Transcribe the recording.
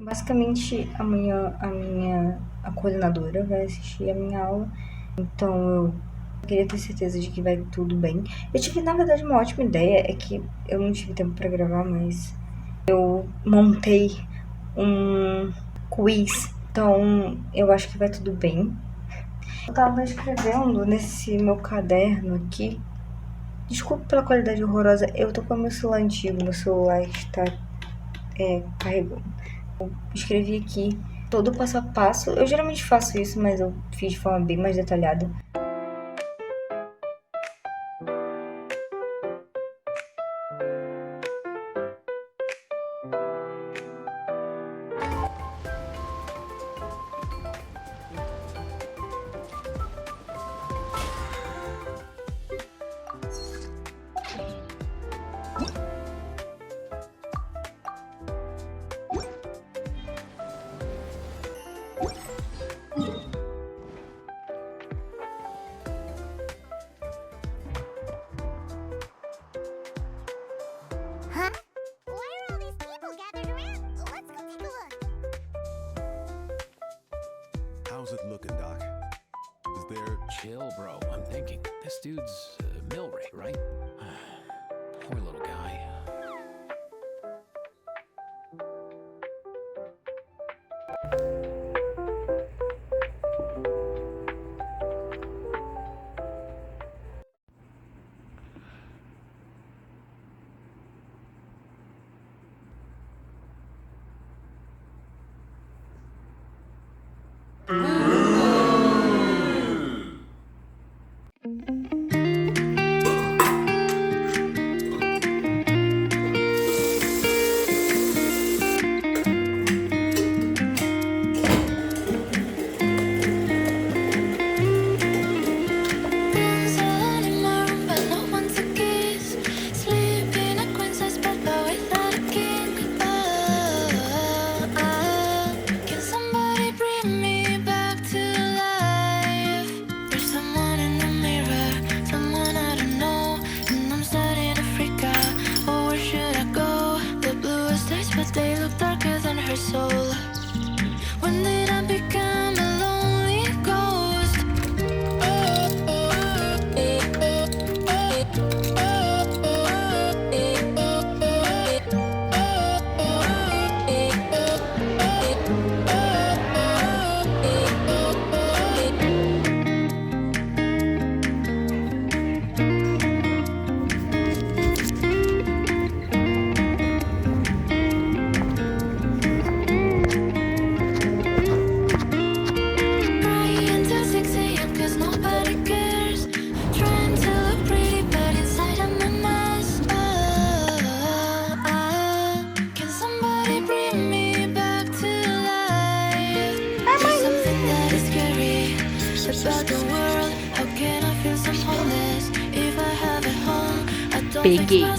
Basicamente, amanhã a coordenadora vai assistir a minha aula, então eu queria ter certeza de que vai tudo bem. Eu tive, na verdade, uma ótima ideia, é que eu não tive tempo pra gravar, mas eu montei um quiz, então eu acho que vai tudo bem. Eu tava escrevendo nesse meu caderno aqui. Desculpa pela qualidade horrorosa, eu tô com o meu celular antigo, meu celular está carregando. Eu escrevi aqui todo o passo a passo. Eu geralmente faço isso, mas eu fiz de forma bem mais detalhada. Huh? Why are all these people gathered around? Let's go take a look. How's it looking, Doc? Is there... Chill, bro. I'm thinking. This dude's Milray, right? Poor little guy. When did I become a lonely ghost? Crying till 6 a.m. cause nobody cares. Trying to look pretty but inside I'm a mess. Can somebody bring me back to life? There's something that is scary about the world. How can I feel so homeless if I have a home? I don't fix Peguei. my